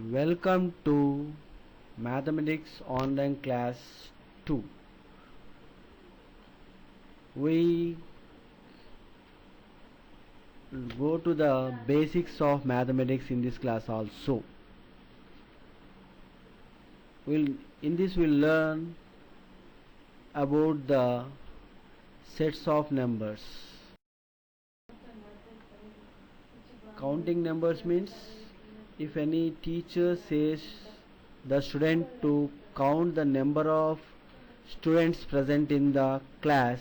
Welcome to Mathematics Online Class 2. We go to the basics of mathematics in this class also. In this we'll learn about the sets of numbers. Counting numbers means if any teacher says the student to count the number of students present in the class,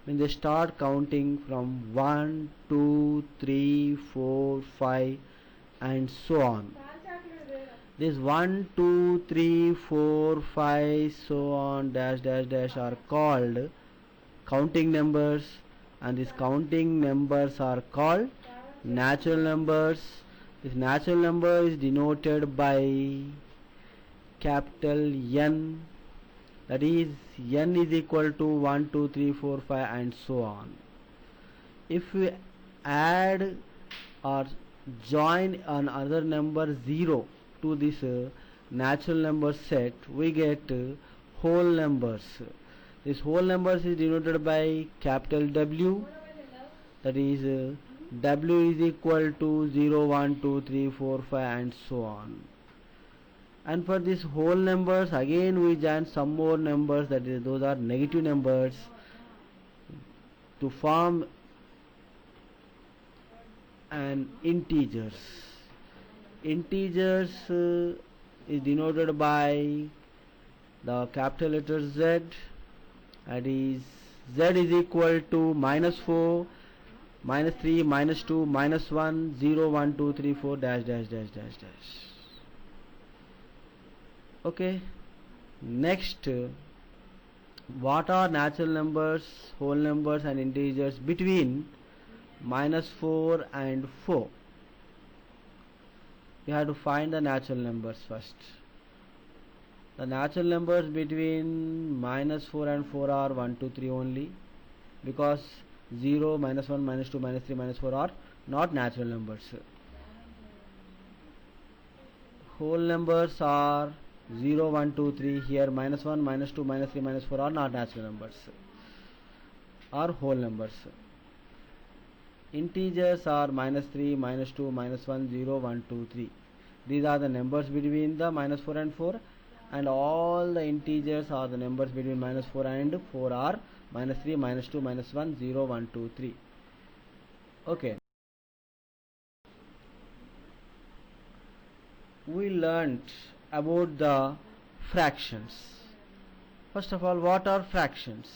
when they start counting from 1, 2, 3, 4, 5 and so on. This 1, 2, 3, 4, 5 so on dash dash dash are called counting numbers, and these counting numbers are called natural numbers. This natural number is denoted by capital N, that is N is equal to 1, 2, 3, 4, 5 and so on. If we add or join another number 0 to this natural number set, we get whole numbers. This whole numbers is denoted by capital W, that is W is equal to 0, 1, 2, 3, 4, 5 and so on. And for this whole numbers again we join some more numbers, that is those are negative numbers, to form an integers. Integers is denoted by the capital letter Z, that is Z is equal to -4, -3, -2, -1, 0, 1, 2, 3, 4 dash dash dash dash dash. Okay, next, what are natural numbers, whole numbers and integers between -4 and 4? We have to find the natural numbers first. The natural numbers between -4 and 4 are 1, 2, 3 only, because 0, -1, -2, -3, -4 are not natural numbers. Whole numbers are 0, 1, 2, 3. Here -1, -2, -3, -4 are not natural numbers, are whole numbers. Integers are -3, -2, -1, 0, 1, 2, 3. These are the numbers between the -4 and 4, and all the integers are the numbers between -4 and 4 are -3, -2, -1, 0, 1, 2, 3. Okay. We learnt about the fractions. First of all, what are fractions?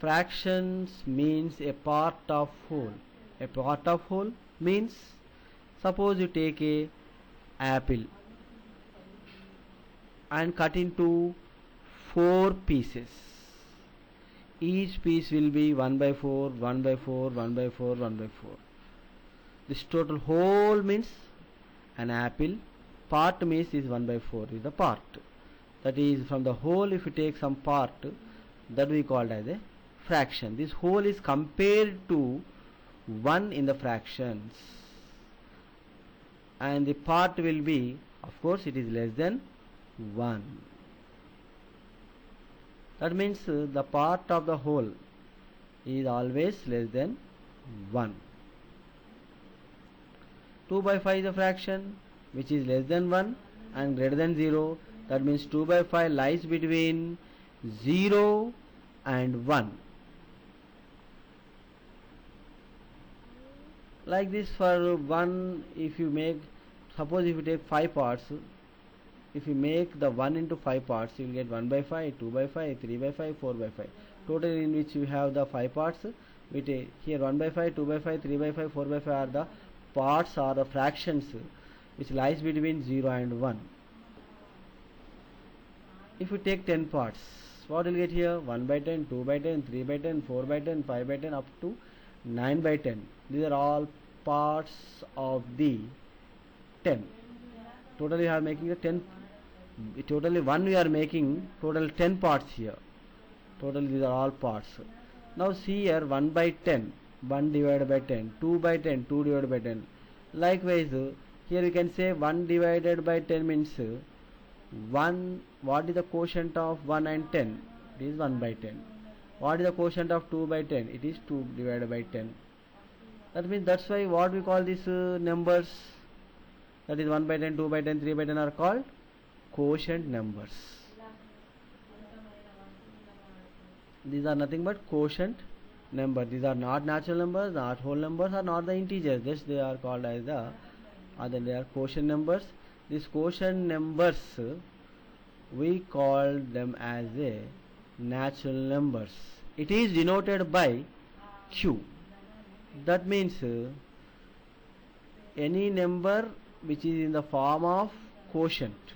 Fractions means a part of whole. A part of whole means, suppose you take a apple and cut into 4 pieces. Each piece will be 1 by 4, 1 by 4, 1 by 4, 1 by 4. This total whole means an apple. Part means is 1 by 4 is the part. That is, from the whole if you take some part, that we called as a fraction. This whole is compared to 1 in the fractions, and the part will be, of course, it is less than 1. That means the part of the whole is always less than 1. 2 by 5 is a fraction which is less than 1 and greater than 0. That means 2 by 5 lies between 0 and 1. Like this, for 1, if you make, suppose if you take 5 parts, if you make the 1 into 5 parts, you will get 1 by 5, 2 by 5, 3 by 5, 4 by 5. Total in which you have the 5 parts. We take here 1 by 5, 2 by 5, 3 by 5, 4 by 5 are the parts or the fractions which lies between 0 and 1. If you take 10 parts, what will get here? 1 by 10, 2 by 10, 3 by 10, 4 by 10, 5 by 10 up to 9 by 10. These are all parts of the 10. Totally we are making a 10. Totally 1 we are making total 10 parts here. Totally these are all parts. Now see here, 1 by 10, 1 divided by 10, 2 by 10, 2 divided by 10. Likewise, Here we can say 1 divided by 10 means 1. What is the quotient of 1 and 10? It is 1 by 10. What is the quotient of 2 by 10? It is 2 divided by 10. That means that's why what we call these numbers, that is 1 by 10, 2 by 10, 3 by 10 are called quotient numbers. These are nothing but quotient numbers. These are not natural numbers, not whole numbers, or not the integers. Just they are called as the they are quotient numbers. These quotient numbers we call them as a natural numbers. It is denoted by Q. That means any number which is in the form of quotient,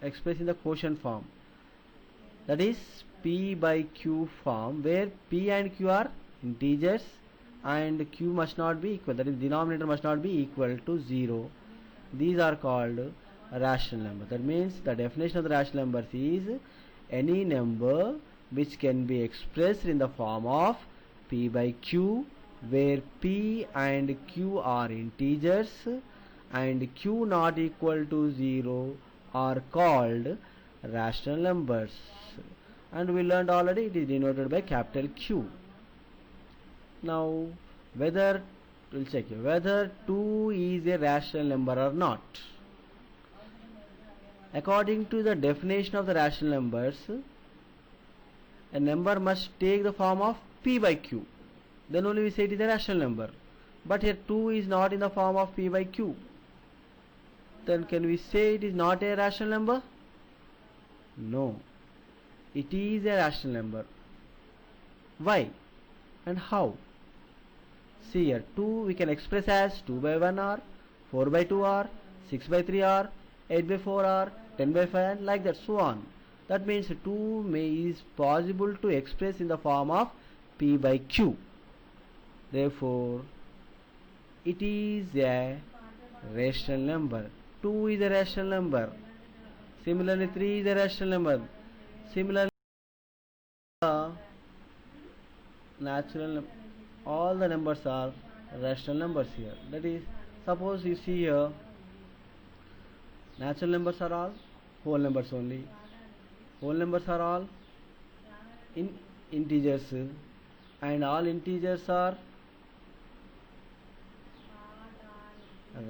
expressed in the quotient form, that is P by Q form, where P and Q are integers and Q must not be equal, that is denominator must not be equal to 0. These are called rational numbers. That means the definition of the rational numbers is any number which can be expressed in the form of P by Q, where P and Q are integers and Q not equal to 0 are called rational numbers. And we learned already it is denoted by capital Q. Now we'll check whether 2 is a rational number or not. According to the definition of the rational numbers, a number must take the form of P by Q. Then only we say it is a rational number. But here 2 is not in the form of P by Q. Then can we say it is not a rational number? No. It is a rational number. Why and how? See here, 2 we can express as 2 by 1 r, 4 by 2 r, 6 by 3 r, 8 by 4 r, 10 by 5 and like that, so on. That means 2 is possible to express in the form of P by Q. Therefore, it is a rational number. 2 is a rational number. Similarly, 3 is a rational number. Similarly, all the numbers are rational numbers here. That is, suppose you see here, natural numbers are all whole numbers only. Whole numbers are all integers, and all integers are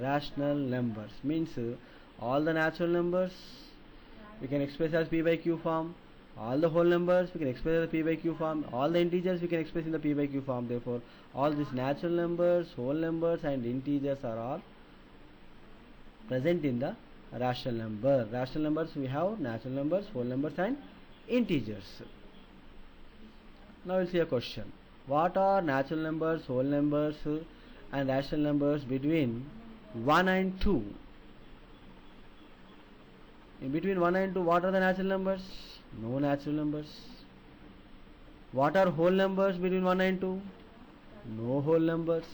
rational numbers. Means all the natural numbers we can express as P by Q form, all the whole numbers we can express as P by Q form, all the integers we can express in the P by Q form. Therefore, all these natural numbers, whole numbers and integers are all present in the rational number. Rational numbers we have natural numbers, whole numbers and integers. Now we'll see a question. What are natural numbers, whole numbers and rational numbers between 1 and 2? In between 1 and 2, what are the natural numbers? No natural numbers. What are whole numbers between 1 and 2? No whole numbers.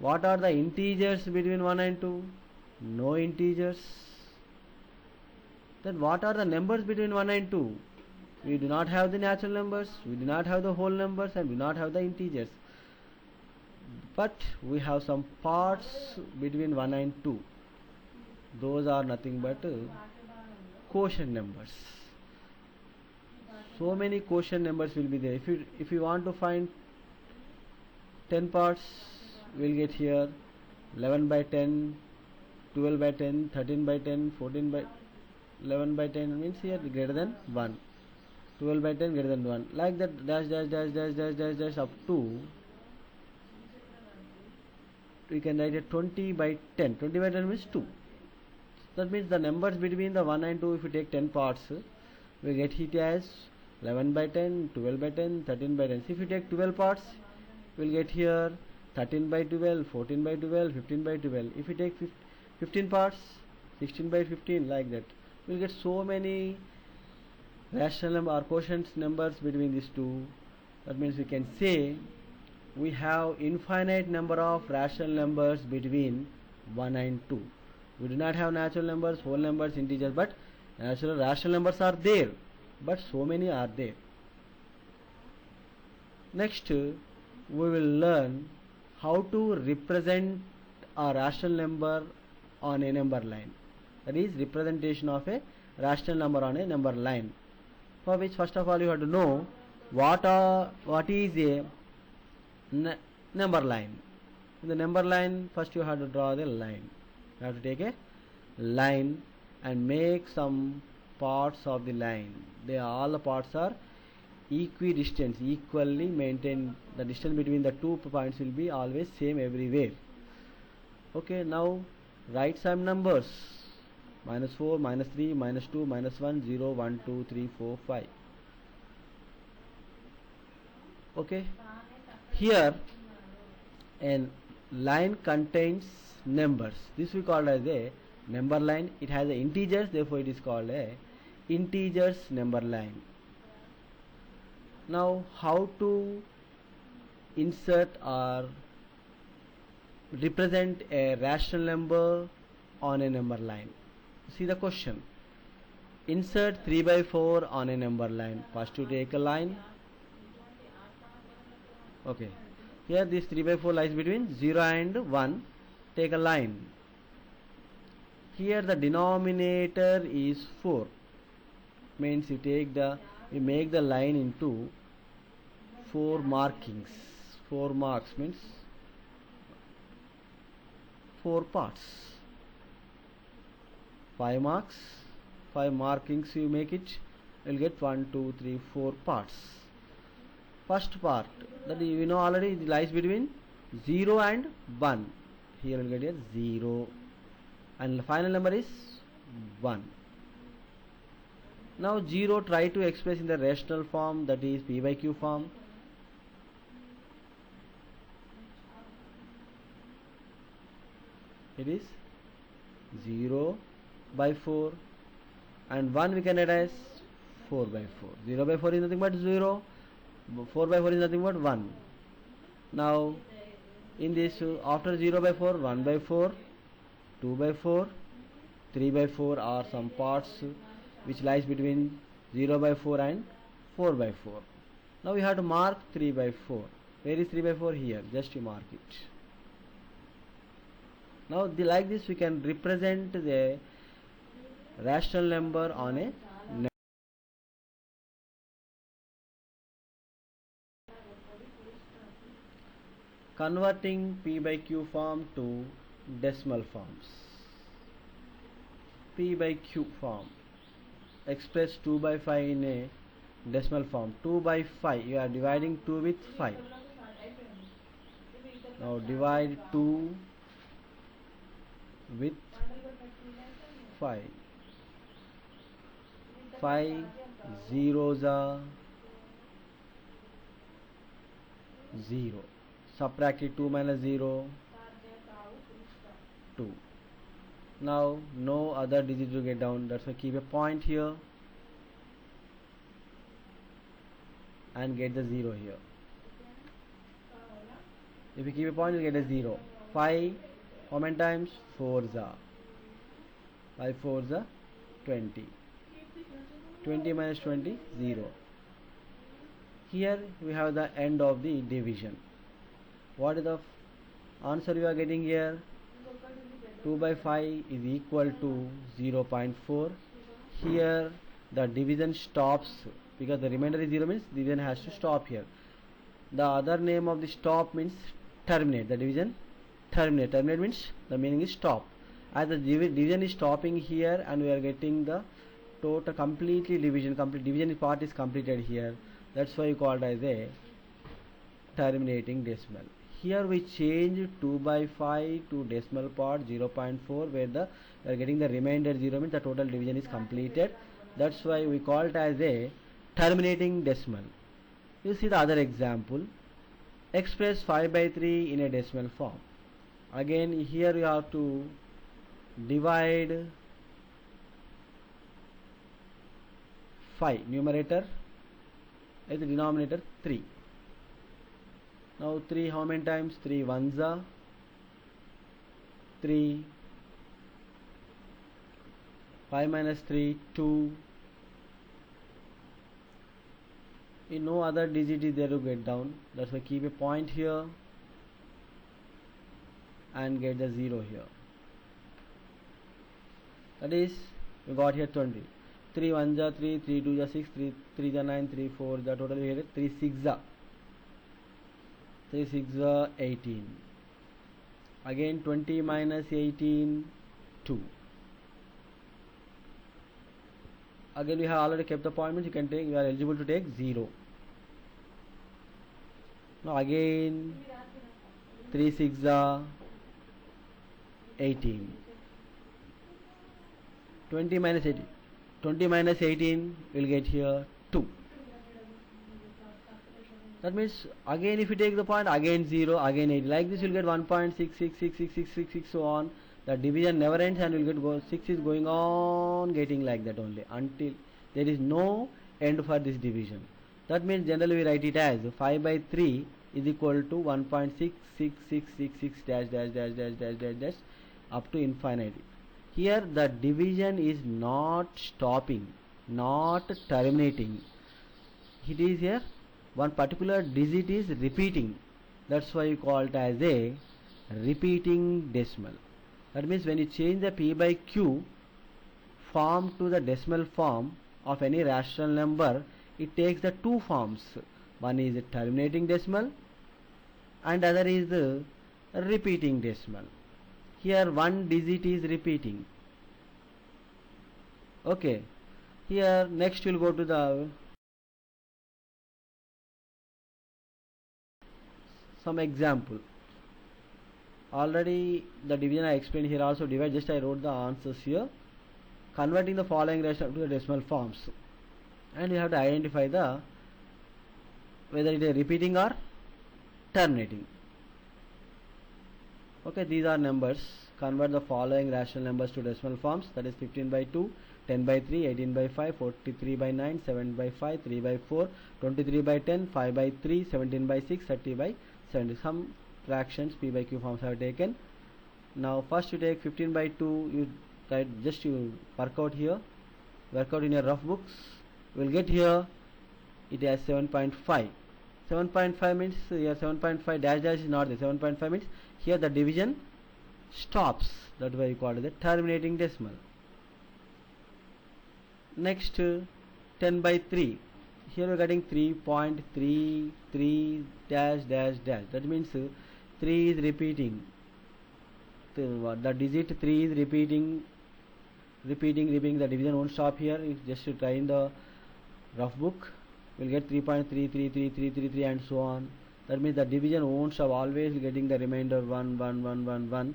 What are the integers between 1 and 2? No integers. Then what are the numbers between 1 and 2? We do not have the natural numbers, we do not have the whole numbers and we do not have the integers. But we have some parts between 1 and 2. Those are nothing but quotient numbers. So many quotient numbers will be there. If you want to find 10 parts, we'll get here 11 by 10, 12 by 10, 13 by 10, 14 by 11 by 10 means here greater than 1. 12 by 10 greater than 1. Like that, dash dash dash dash dash dash dash up to, we can write it 20 by 10. 20 by 10 means 2. That means the numbers between the 1 and 2, if you take 10 parts, we get it as 11 by 10, 12 by 10, 13 by 10. So if you take 12 parts, we will get here 13 by 12, 14 by 12, 15 by 12. If you take 15 parts, 16 by 15, like that. We will get so many rational number or quotient numbers between these two. That means we can say we have infinite number of rational numbers between 1 and 2. We do not have natural numbers, whole numbers, integers, but rational numbers are there, but so many are there. Next, we will learn how to represent a rational number on a number line. That is representation of a rational number on a number line. For which first of all you have to know what is a number line. In the number line, first you have to draw the line. You have to take a line and make some parts of the line. All the parts are equidistant, equally maintained. The distance between the 2 points will be always same everywhere. Okay, now write some numbers. -4, -3, -2, -1, 0, 1, 2, 3, 4, 5. Okay, here a line contains numbers. This we call as a number line. It has a integers, therefore it is called a integers number line. Now how to insert or represent a rational number on a number line? See the question. Insert 3 by 4 on a number line. First you take a line. Okay, here this 3 by 4 lies between 0 and 1. Take a line. Here the denominator is 4. Means you make the line into 4 markings. 4 marks means 4 parts. 5 marks, 5 markings you make it, you will get 1, 2, 3, 4 parts. First part, that you know already, it lies between 0 and 1. Here you will get a 0 and the final number is 1. Now 0 try to express in the rational form, that is p by q form. It is 0 by 4 and 1 we can add as 4 by 4. 0 by 4 is nothing but 0, 4 by 4 is nothing but 1. Now in this, after 0 by 4, 1 by 4, 2 by 4, 3 by 4 are some parts which lies between 0 by 4 and 4 by 4. Now we have to mark 3 by 4. Where is 3 by 4? Here, just you mark it. Now like this we can represent the rational number on a converting p by q form to decimal forms. P by q form, express 2 by 5 in a decimal form. 2 by 5, you are dividing 2 with 5. Now divide 2 with 5. 5 zeros are 0. Subtract it, 2 minus 0, 2. Now no other digit to get down, that's why keep a point here and get the 0 here. If you keep a point, you get a 0. 5 how many times? 4s are 5 4s are 20. 20 minus 20, 0. Here we have the end of the division. What is the answer you are getting here? 2 by 5 is equal to 0.4. Here the division stops because the remainder is 0, means division has to stop here. The other name of the stop means terminate. The division terminate. Terminate means the meaning is stop. As the division is stopping here and we are getting the total completely division. Complete division part is completed here. That's why you call it as a terminating decimal. Here we change 2 by 5 to decimal part 0.4, where we are getting the remainder 0, means the total division is completed. That's why we call it as a terminating decimal. You see the other example. Express 5 by 3 in a decimal form. Again here you have to divide 5, numerator, as the denominator 3. Now 3 how many times? 3 ones are 3. 5 minus 3, 2. In no other digit is there to get down. That's why keep a point here. and get the 0 here. That is, we got here 20. 3 1 ja 3, 3 2 ja 6, 3 3 ja 9, 3 4 the total we get 3 6 ja 18. Again 20 minus 18, 2. Again we have already kept the point, means you can take, you are eligible to take 0. Now again 3 6 ja 18. 20 minus 18. 20 minus 18 will get here 2. That means again if you take the point, again 0, again 8. Like this you will get 1.666666 so on. The division never ends and will get 6 is going on getting like that only until there is no end for this division. That means generally we write it as 5 by 3 is equal to 1.66666 dash dash dash dash dash dash dash up to infinity. Here the division is not stopping, not terminating. It is here one particular digit is repeating. That's why you call it as a repeating decimal. That means when you change the p by q form to the decimal form of any rational number, it takes the two forms. One is a terminating decimal and other is the repeating decimal. Here one digit is repeating. Okay. Here next we'll go to the some example. Already the division I explained here also divide, just I wrote the answers here. Converting the following ratio to the decimal forms, and you have to identify the whether it is repeating or terminating. Okay, these are numbers. Convert the following rational numbers to decimal forms, that is 15 by 2, 10 by 3, 18 by 5, 43 by 9, 7 by 5, 3 by 4, 23 by 10, 5 by 3, 17 by 6, 30 by 70. Some fractions p by q forms have taken. Now first you take 15 by 2, you write, just you work out here, work out in your rough books. You will get here it has 7.5. 7.5 means here 7.5 dash dash is not there. 7.5 means here the division stops. That's why you call it the terminating decimal. Next 10 by 3. Here we are getting 3.33 dash dash dash. That means 3 is repeating. The digit 3 is repeating. The division won't stop here. It's just to try in the rough book. We'll get 3.33333 and so on. That means the division won't stop, always getting the remainder 1 1 1 1 1.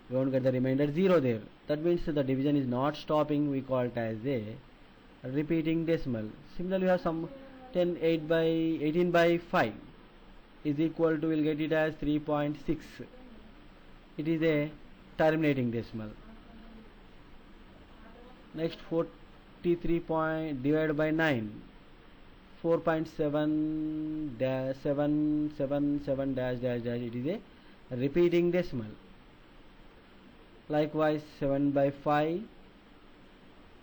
We won't get the remainder 0 there. That means the division is not stopping. We call it as a repeating decimal. Similarly, we have some 18 by 5 is equal to, we'll get it as 3.6. It is a terminating decimal. Next 43 point divided by 9, 4.7 dash 777 dash dash dash. It is a repeating decimal. Likewise 7 by 5,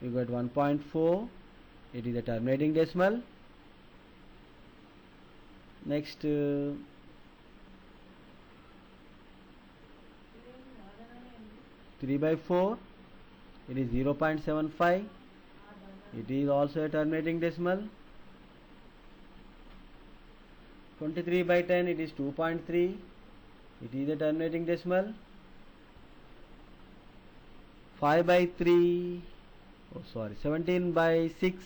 you got 1.4. It is a terminating decimal. Next 3 by 4, it is 0.75. It is also a terminating decimal. 23 by 10, it is 2.3. It is a terminating decimal. 5 by 3, 17 by 6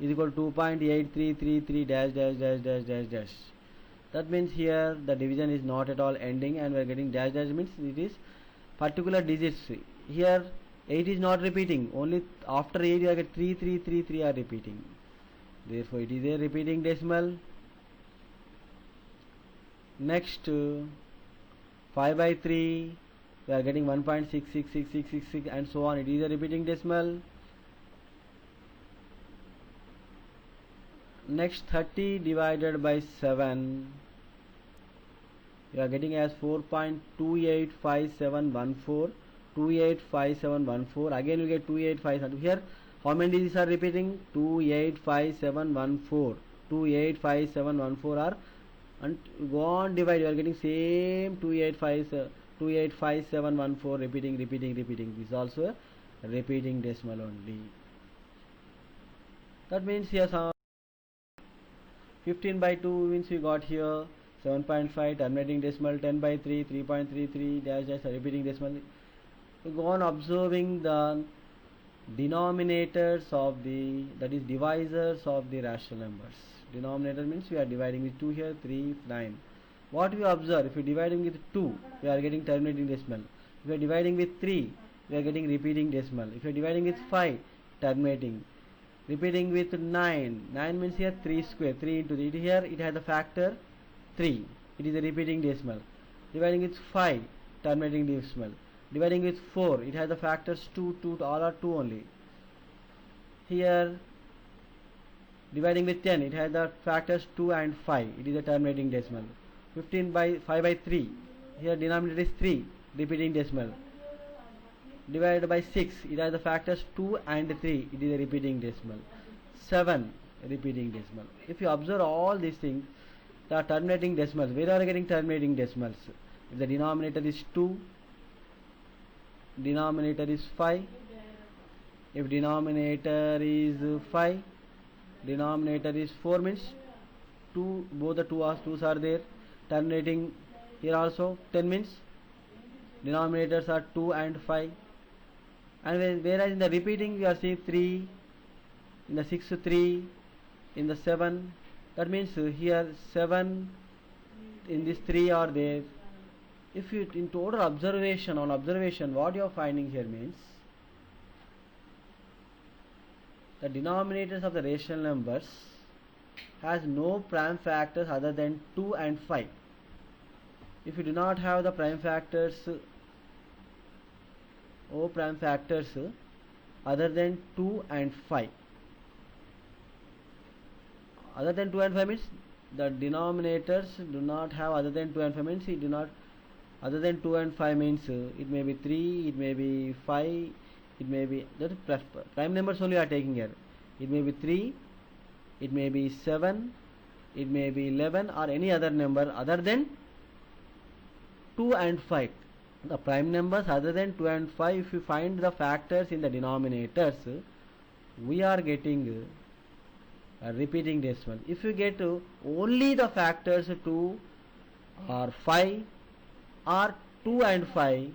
is equal to 2.8333 dash dash dash dash dash dash. That means here the division is not at all ending and we are getting dash dash, means it is particular digits. Here 8 is not repeating, only after 8 you get 3333 are repeating. Therefore it is a repeating decimal. Next 5 by 3, we are getting 1.666666 and so on. It is a repeating decimal. Next 30 divided by 7, you are getting as 4.285714. 285714. Again you get 2857. Here how many digits are repeating? 285714. 285714 are, and go on divide, you are getting same 2857 285714, repeating. This is also a repeating decimal only. That means here some 15 by 2 means we got here 7.5, terminating decimal. 10 by 3, 3.33, dash, repeating decimal. We go on observing the denominators of the, that is divisors of the rational numbers. Denominator means we are dividing with 2 here, 3, 9. What we observe, if we are dividing with 2, we are getting terminating decimal. If we are dividing with 3, we are getting repeating decimal. If we are dividing with 5, terminating. Repeating with 9, 9 means here 3 square, 3 into 3. Here it has the factor 3, it is a repeating decimal. Dividing with 5, terminating decimal. Dividing with 4, it has the factors 2, all are 2 only. Here dividing with 10, it has the factors 2 and 5, it is a terminating decimal. 15 by 5 by 3, here denominator is 3, repeating decimal. Divided by 6, it has the factors 2 and 3, it is a repeating decimal. 7, repeating decimal. If you observe all these things, the terminating decimals, where are you getting terminating decimals? If the denominator is 2, denominator is 5. If denominator is 5, denominator is 4 means 2, both the 2's are there. Terminating here also 10 means denominators are 2 and 5. And whereas in the repeating we are seeing 3, in the 6 3, in the 7, that means here 7, in this 3 are there. If you in total observation, on observation, what you are finding here means the denominators of the rational numbers has no prime factors other than 2 and 5. If you do not have the prime factors, prime factors other than 2 and 5. Other than 2 and 5 means the denominators do not have other than 2 and 5 means it do not. Other than 2 and 5 means it may be 3, it may be 5, it may be, that is prime numbers only are taking here. It may be 3, it may be 7, it may be 11 or any other number other than 2 and 5. The prime numbers other than 2 and 5, if you find the factors in the denominators, we are getting a repeating decimal. If you get only the factors 2 or 5 or 2 and 5,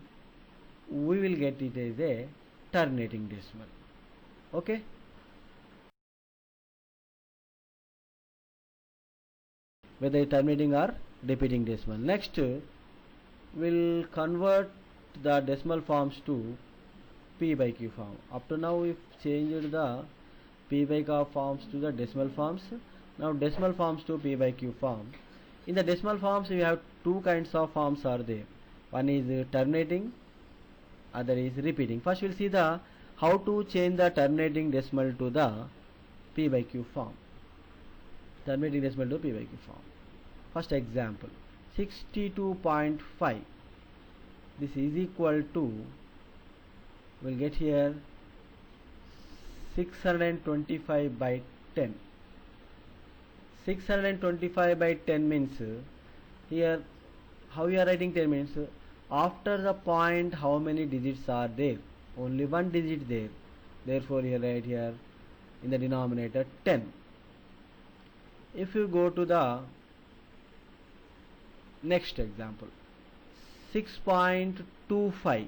we will get it as a terminating decimal. Okay. Whether terminating or repeating decimal. Next, we'll convert the decimal forms to P by Q form. Up to now we've changed the P by Q forms to the decimal forms. Now decimal forms to P by Q form. In the decimal forms we have two kinds of forms are there. One is terminating, other is repeating. First we'll see the how to change the terminating decimal to the P by Q form. Terminating decimal to P by Q form. First example, 62.5. This is equal to, we'll get here 625 by 10. 625 by 10 means here how you are writing 10 means after the point how many digits are there? Only one digit there. Therefore you write here in the denominator 10. If you go to the next example, 6.25,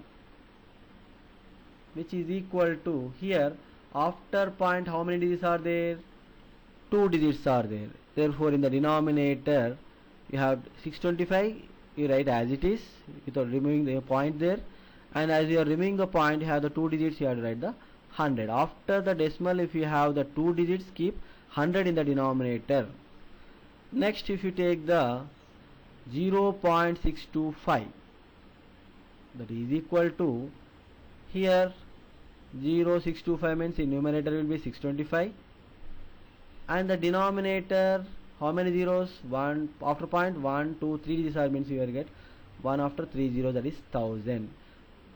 which is equal to, here after point how many digits are there? 2 digits are there. Therefore in the denominator you have 625, you write as it is without removing the point there, and as you are removing the point you have the 2 digits, you have to write the 100. After the decimal if you have the 2 digits, keep 100 in the denominator. Next if you take the 0.625, that is equal to, here 0.625 means in numerator will be 625 and the denominator how many zeros? 1 after point 1 2 3 digits are means you will get 1 after 3 zeros, that is 1000.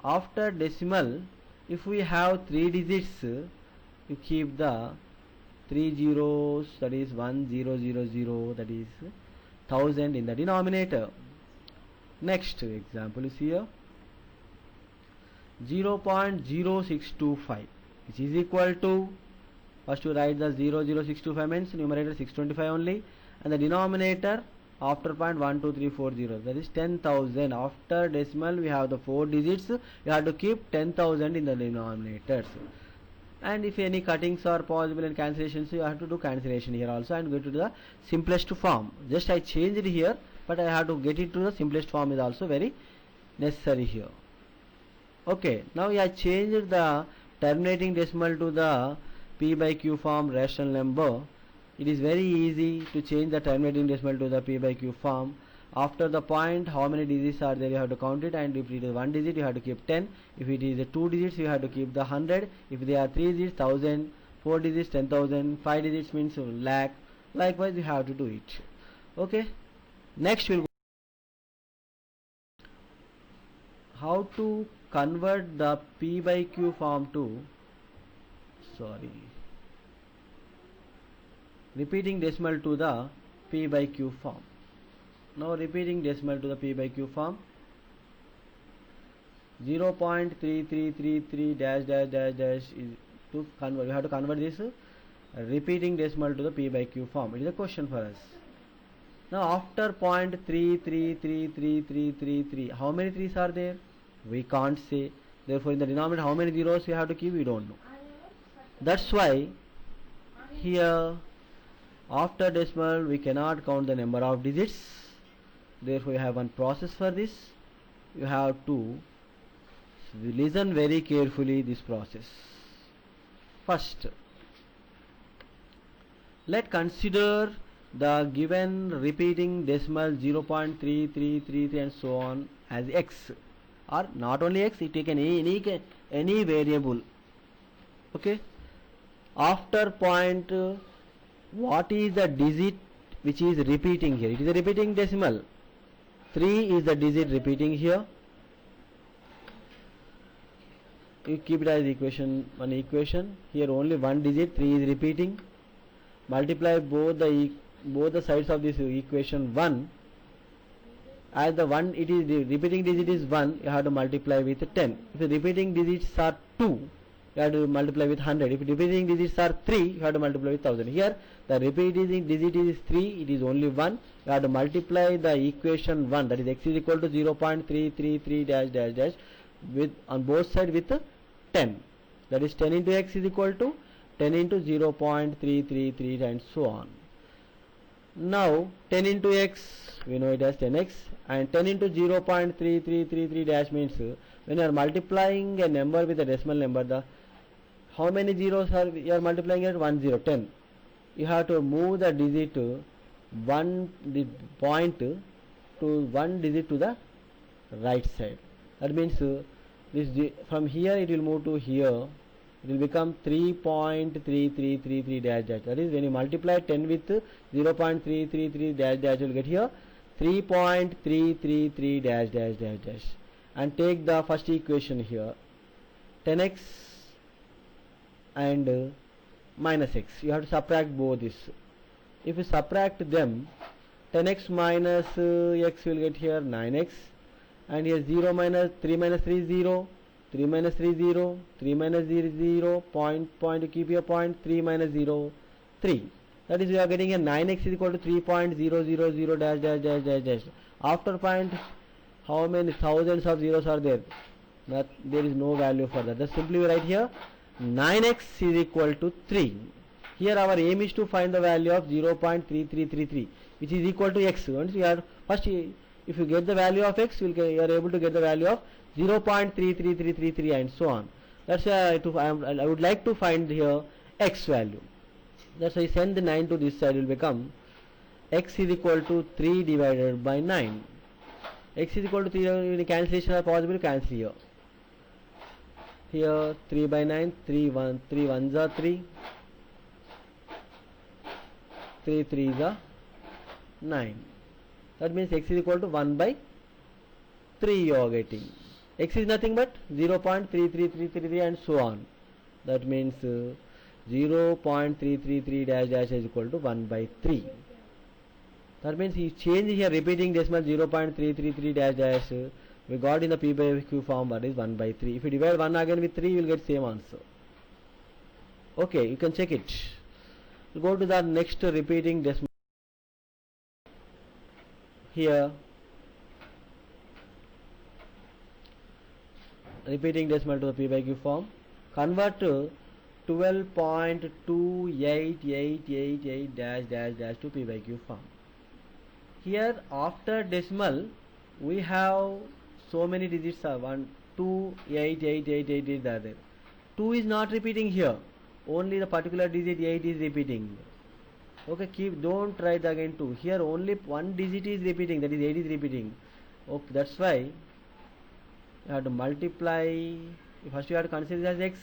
After decimal if we have 3 digits, you keep the 3 zeros, that is 1000, that is 1000 in the denominator. Next example is here 0.0625, which is equal to, first you write the 00625 means numerator 625 only, and the denominator after point 12340, that is 10,000. After decimal we have the 4 digits, you have to keep 10,000 in the denominators. And if any cuttings are possible and cancellations, you have to do cancellation here also and go to the simplest form. Just I changed it here, but I have to get it to the simplest form is also very necessary here. Okay, now I changed the terminating decimal to the P by Q form rational number. It is very easy to change the terminating decimal to the P by Q form. After the point, how many digits are there, you have to count it, and if it is 1 digit you have to keep 10, if it is 2 digits you have to keep the 100, if they are 3 digits 1000, 4 digits 10,000, 5 digits means lakh. Likewise you have to do it. Okay, next we'll go how to convert the P by Q form to repeating decimal to the P by Q form. Now repeating decimal to the P by Q form, 0.3333 dash dash dash dash is to convert. We have to convert this repeating decimal to the P by Q form. It is a question for us. Now after 0.333333, how many 3's are there? We can't say. Therefore in the denominator how many zeros we have to keep, we don't know. That's why here after decimal we cannot count the number of digits. Therefore you have one process for this. You have to listen very carefully this process. First, let's consider the given repeating decimal 0.3333 and so on as x, or not only x, it take any variable. Okay, after point, what is the digit which is repeating here? It is a repeating decimal. 3 is the digit repeating here. You keep it as one equation. Here only one digit 3 is repeating. Multiply both the sides of this equation 1. As the one it is the repeating digit is 1, you have to multiply with 10. If the repeating digits are 2, you have to multiply with 100. If repeating digits are 3, you have to multiply with 1000. Here the repeating digit is 3, it is only 1. You have to multiply the equation 1, that is x is equal to 0.333 dash dash dash with on both sides with 10. That is 10 into x is equal to 10 into 0.333 and so on. Now 10 into x, we know it as 10x, and 10 into 0.3333 dash means when you are multiplying a number with a decimal number, the how many zeros are you are multiplying at 10. You have to move the digit the point to one digit to the right side. That means this from here it will move to here. It will become 3.3333 dash dash. That is when you multiply 10 with 0.333 dash dash, you will get here 3.333 dash dash dash dash. And take the first equation here, 10x and minus x. You have to subtract both this. If you subtract them, 10x minus x will get here 9x, and here 0 minus 3 minus 3 0, 3 minus 3 0, 3 minus 0 0, point to keep your point, 3 minus 0 3. That is we are getting a 9x is equal to 3.000 dash dash dash dash dash. After point, how many thousands of zeros are there? There is no value for that. Just simply we write here 9x is equal to 3. Here our aim is to find the value of 0.3333, which is equal to x. Once you are first, if you get the value of x, you are able to get the value of 0.33333 and so on. That's why I would like to find here x value. That's why I send the 9 to this side, will become x is equal to 3 divided by 9. X is equal to 3, any cancellation are possible, cancel here. Here 3 by 9, 3 ones are 3, 3 3s are 9. That means x is equal to 1 by 3 you are getting. X is nothing but 0.33333 and so on. That means 0.333 dash dash is equal to 1 by 3. That means he changed here repeating decimal 0.333 dash dash. We got in the P by Q form what is 1 by 3. If you divide 1 again with 3, you will get same answer. Okay, you can check it. We'll go to the next repeating decimal. Here, repeating decimal to the P by Q form. Convert 12.28888 dash dash dash to P by Q form. Here after decimal we have so many digits are 1, 2, 8, 8, 8, 8, 8 are there. 2 is not repeating here. Only the particular digit 8 is repeating. Okay, don't write again 2. Here only one digit is repeating, that is 8 is repeating. Okay, that's why you have to multiply. First you have to consider as x.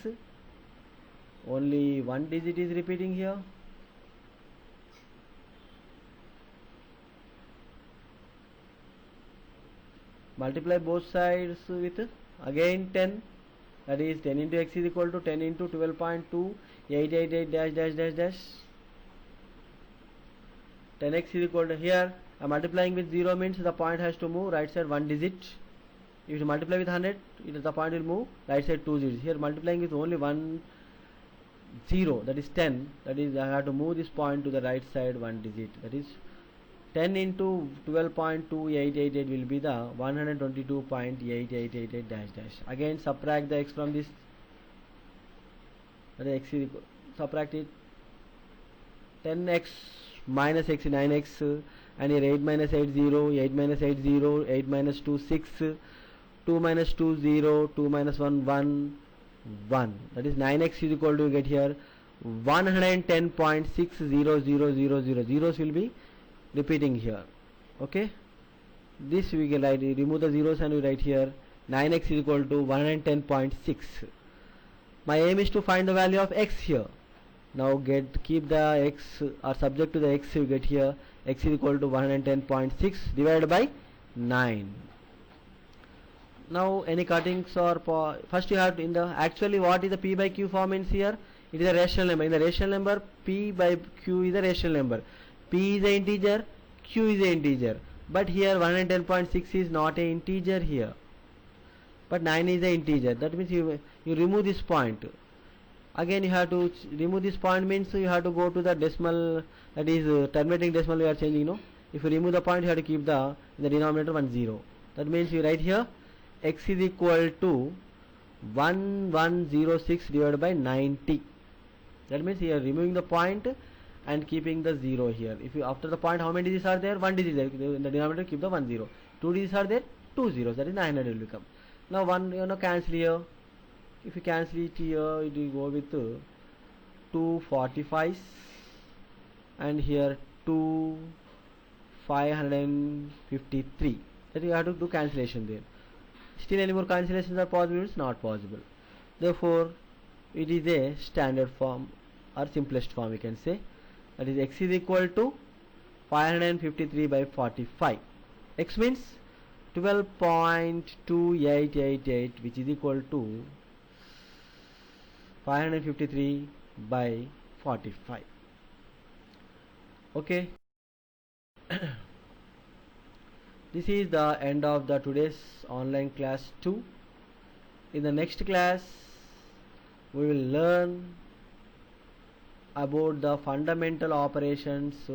Only one digit is repeating here. Multiply both sides with again 10. That is 10 into x is equal to 10 into 12.2888 dash dash dash dash. 10x is equal to, here I am multiplying with 0 means the point has to move right side one digit. If you multiply with 100, the point will move right side 2 digits. Here multiplying with only 1 0, that is 10. That is I have to move this point to the right side one digit. That is 10 into 12.2888 will be the 122.8888 dash dash. Again subtract the x from this. That is x is equal, subtract it. 10x minus x 9x, and here 8 minus 8 0, 8 minus 8 0, 8 minus 2 6, 2 minus 2 0, 2 minus 1 1, 1. That is 9x is equal to, you get here 110.60000. Zeros will be repeating here. Okay, this we can write, remove the zeros and we write here 9x is equal to 110.6. My aim is to find the value of x here. Now keep the x or subject to the x, you get here x is equal to 110.6 divided by 9. Now any cuttings or first you have to, in the actually what is the P by Q form means here? It is a rational number. In the rational number, P by Q is a rational number. P is an integer, Q is an integer. But here 110.6 is not an integer here. But 9 is an integer. That means you remove this point. Again you have to remove this point means you have to go to the decimal, that is terminating decimal we are changing, no? If you remove the point you have to keep in the denominator 1 0. That means you write here x is equal to 1106 divided by 90. That means you are removing the point and keeping the 0 here. If you after the point how many digits are there? 1 digit there. In the denominator keep the 1 0. 2 digits are there? 2 zeros. That is 900 will become. Now cancel here. If you cancel it here, it will go with 245 and here 553. That you have to do cancellation there. Still any more cancellations are possible? It's not possible. Therefore, it is a standard form or simplest form we can say. That is x is equal to 553 by 45. X means 12.2888 which is equal to 553 by 45. Okay. This is the end of the today's online class 2. In the next class we will learn about the fundamental operations